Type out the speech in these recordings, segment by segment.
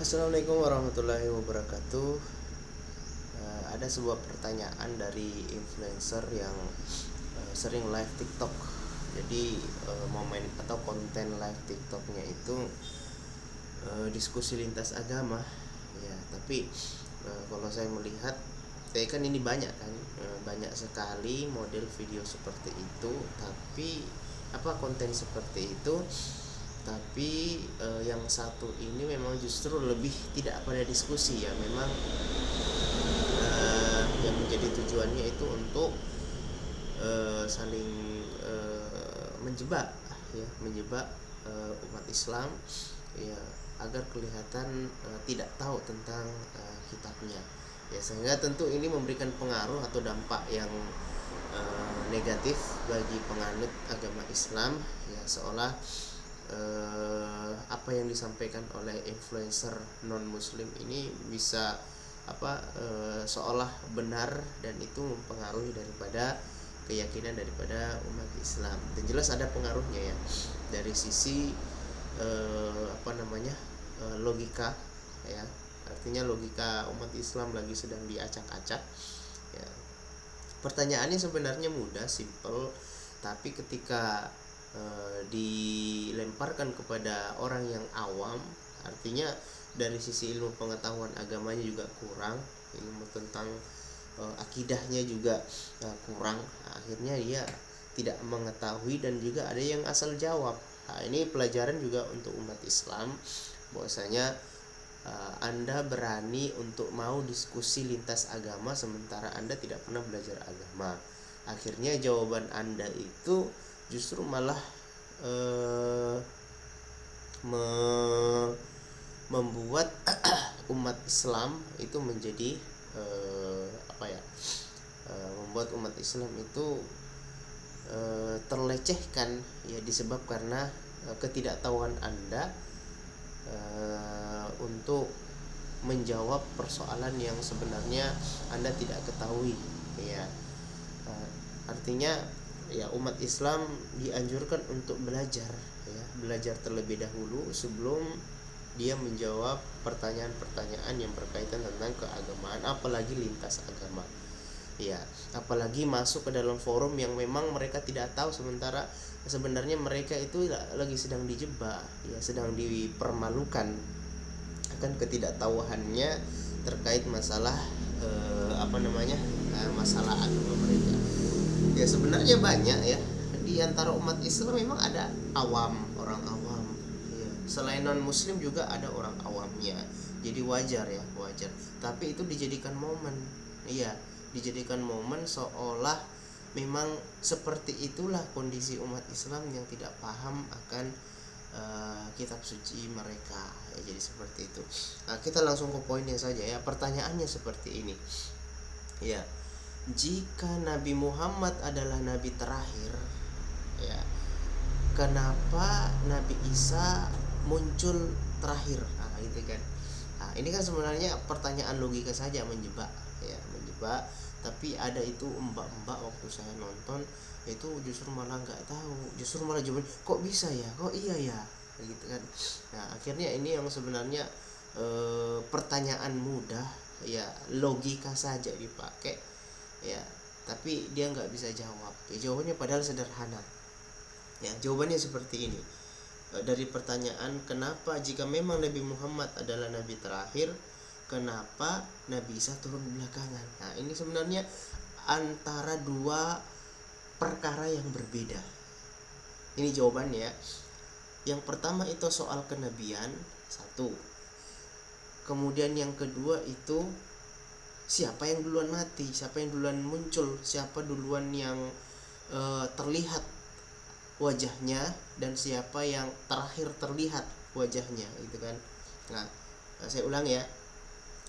Assalamualaikum warahmatullahi wabarakatuh. Ada sebuah pertanyaan dari influencer yang sering live TikTok. Jadi momen atau konten live TikToknya itu diskusi lintas agama. Ya, tapi kalau saya melihat, kan ini banyak kan, banyak sekali model video seperti itu. Tapi konten seperti itu, tapi yang satu ini memang justru lebih tidak pada diskusi ya, memang yang menjadi tujuannya itu untuk saling menjebak ya, menjebak umat Islam ya, agar kelihatan tidak tahu tentang kitabnya ya, sehingga tentu ini memberikan pengaruh atau dampak yang negatif bagi penganut agama Islam ya, seolah apa yang disampaikan oleh influencer non muslim ini bisa seolah benar, dan itu mempengaruhi daripada keyakinan daripada umat Islam. Dan jelas ada pengaruhnya ya, dari sisi logika ya, artinya logika umat Islam lagi sedang diacak-acak ya. Pertanyaannya sebenarnya mudah, simple, tapi ketika dilemparkan kepada orang yang awam, artinya dari sisi ilmu pengetahuan agamanya juga kurang, ilmu tentang akidahnya juga kurang, akhirnya dia tidak mengetahui, dan juga ada yang asal jawab. Nah, ini pelajaran juga untuk umat Islam, bahwasanya Anda berani untuk mau diskusi lintas agama sementara Anda tidak pernah belajar agama. Akhirnya jawaban Anda itu justru malah membuat umat Islam itu menjadi membuat umat Islam itu terlecehkan ya, disebab karena ketidaktahuan Anda untuk menjawab persoalan yang sebenarnya Anda tidak ketahui ya. Artinya ya, umat Islam dianjurkan untuk belajar ya, belajar terlebih dahulu sebelum dia menjawab pertanyaan-pertanyaan yang berkaitan tentang keagamaan, apalagi lintas agama ya, apalagi masuk ke dalam forum yang memang mereka tidak tahu, sementara sebenarnya mereka itu lagi sedang dijebak ya, sedang dipermalukan akan ketidaktahuannya terkait masalah masalah agama mereka ya. Sebenarnya banyak ya, di antara umat Islam memang ada orang awam ya. Selain non muslim juga ada orang awamnya, jadi wajar ya, wajar. Tapi itu dijadikan momen iya, dijadikan momen seolah memang seperti itulah kondisi umat Islam yang tidak paham akan kitab suci mereka ya, jadi seperti itu. Nah, kita langsung ke poinnya saja ya. Pertanyaannya seperti ini ya, jika Nabi Muhammad adalah nabi terakhir ya, kenapa Nabi Isa muncul terakhir? Nah, gitu kan. Nah, ini kan sebenarnya pertanyaan logika saja, menjebak ya, menjebak. Tapi ada itu mbak-mbak waktu saya nonton itu justru malah nggak tahu, justru malah jawaban kok bisa ya, kok iya ya, gitu kan. Nah, akhirnya ini yang sebenarnya pertanyaan mudah ya, logika saja dipakai ya, tapi dia nggak bisa jawab ya, jawabannya padahal sederhana ya. Jawabannya seperti ini, dari pertanyaan kenapa jika memang Nabi Muhammad adalah nabi terakhir, kenapa Nabi Isa turun belakangan. Nah, ini sebenarnya antara dua perkara yang berbeda. Ini jawabannya. Yang pertama itu soal kenabian, satu. Kemudian yang kedua itu siapa yang duluan mati, siapa yang duluan muncul, siapa duluan yang terlihat wajahnya, dan siapa yang terakhir terlihat wajahnya, gitu kan. Nah, saya ulang ya.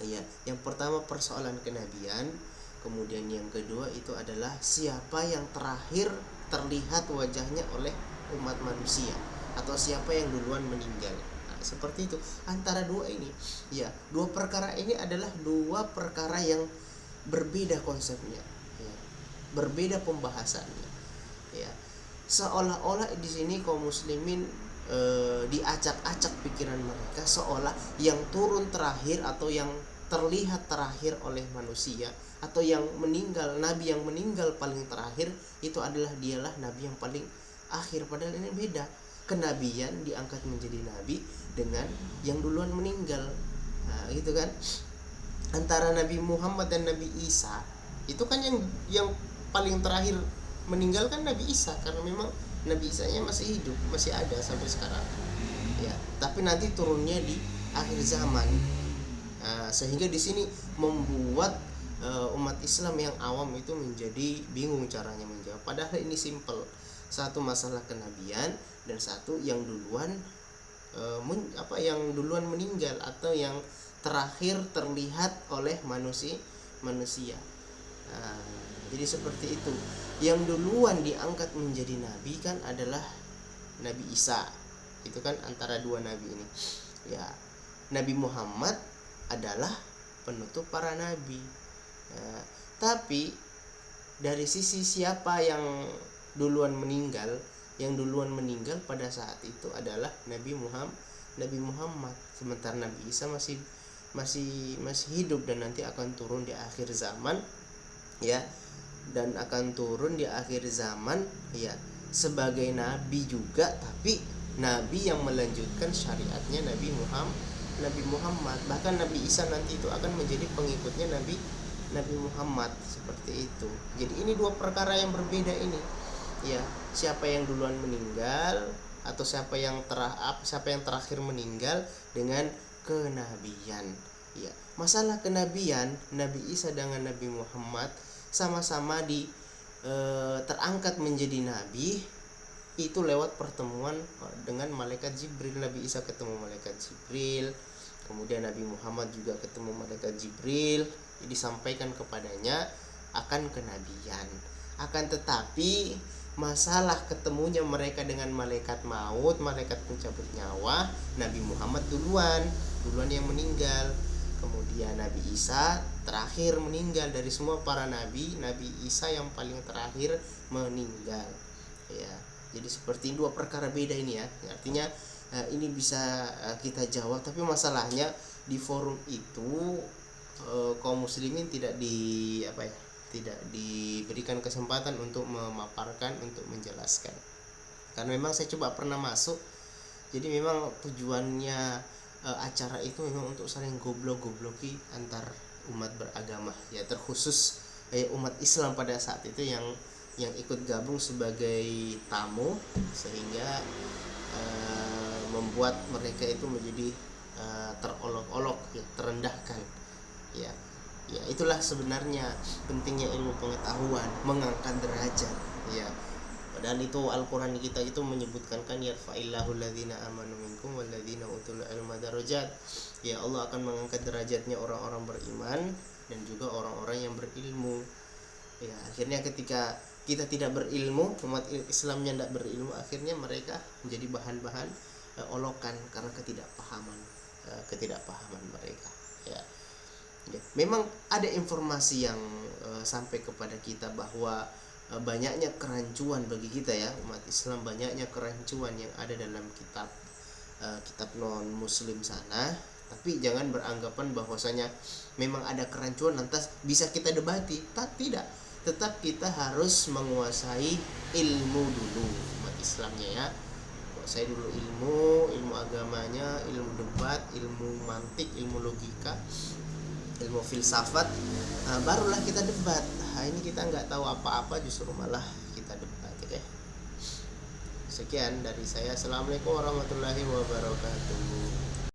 Ya, yang pertama persoalan kenabian, kemudian yang kedua itu adalah siapa yang terakhir terlihat wajahnya oleh umat manusia, atau siapa yang duluan meninggal. Nah, seperti itu. Antara dua ini ya, dua perkara ini adalah dua perkara yang berbeda konsepnya ya, berbeda pembahasannya ya. Seolah-olah di sini kaum muslimin diacak-acak pikiran mereka seolah yang turun terakhir atau yang terlihat terakhir oleh manusia atau yang meninggal, nabi yang meninggal paling terakhir itu adalah dialah nabi yang paling akhir. Padahal ini beda. Kenabian diangkat menjadi nabi dengan yang duluan meninggal. Nah, gitu kan. Antara Nabi Muhammad dan Nabi Isa itu kan yang paling terakhir meninggal kan Nabi Isa, karena memang Nabi Isa-nya masih hidup, masih ada sampai sekarang. Ya, tapi nanti turunnya di akhir zaman. Nah, sehingga di sini membuat umat Islam yang awam itu menjadi bingung caranya menjawab. Padahal ini simple. Satu masalah kenabian dan satu yang duluan yang duluan meninggal atau yang terakhir terlihat oleh manusia. Nah, jadi seperti itu. Yang duluan diangkat menjadi nabi kan adalah Nabi Isa. Itu kan antara dua nabi ini. Ya, Nabi Muhammad adalah penutup para nabi. Ya, tapi dari sisi siapa yang duluan meninggal, yang duluan meninggal pada saat itu adalah Nabi Muhammad. Sementara Nabi Isa masih hidup dan nanti akan turun di akhir zaman, ya, dan akan turun di akhir zaman, ya, sebagai nabi juga, tapi nabi yang melanjutkan syariatnya Nabi Muhammad. Bahkan Nabi Isa nanti itu akan menjadi pengikutnya Nabi Muhammad, seperti itu. Jadi ini dua perkara yang berbeda ini. Ya, siapa yang duluan meninggal atau siapa yang terakhir meninggal dengan kenabian. Ya, masalah kenabian Nabi Isa dengan Nabi Muhammad sama-sama terangkat menjadi nabi itu lewat pertemuan dengan malaikat Jibril. Nabi Isa ketemu malaikat Jibril, kemudian Nabi Muhammad juga ketemu malaikat Jibril, disampaikan kepadanya akan kenabian. Akan tetapi masalah ketemunya mereka dengan malaikat maut, malaikat pencabut nyawa, Nabi Muhammad duluan yang meninggal. Kemudian Nabi Isa terakhir meninggal dari semua para nabi. Nabi Isa yang paling terakhir meninggal. Ya, jadi seperti dua perkara beda ini ya. Artinya ini bisa kita jawab, tapi masalahnya di forum itu kaum muslimin tidak diberikan kesempatan untuk memaparkan, untuk menjelaskan. Karena memang saya coba pernah masuk. Jadi memang tujuannya acara itu memang untuk saling goblok-gobloki antar umat beragama, ya, terkhusus umat Islam pada saat itu yang ikut gabung sebagai tamu, sehingga membuat mereka itu menjadi terolok-olok, ya, terendahkan. Ya, itulah sebenarnya pentingnya ilmu pengetahuan, mengangkat derajat. Ya, padahal itu Al-Quran kita itu menyebutkan kan, yarfa'illahu alladzina amanu minkum walladzina utul ilma darajat. Ya, Allah akan mengangkat derajatnya orang-orang beriman dan juga orang-orang yang berilmu. Ya, akhirnya ketika kita tidak berilmu, umat Islamnya tidak berilmu, akhirnya mereka menjadi bahan-bahan olokan karena ketidakpahaman mereka. Ya, memang ada informasi yang sampai kepada kita bahwa banyaknya kerancuan bagi kita, ya, umat Islam, banyaknya kerancuan yang ada dalam kitab non muslim sana. Tapi jangan beranggapan bahwasanya memang ada kerancuan lantas bisa kita debati. Tidak, tetap kita harus menguasai ilmu dulu, umat Islamnya, ya. Kuasai dulu ilmu agamanya, ilmu debat, ilmu mantik, ilmu logika, ilmu filsafat, barulah kita debat. Ini kita nggak tahu apa-apa, justru malah kita debat, ya. Sekian dari saya. Assalamualaikum warahmatullahi wabarakatuh.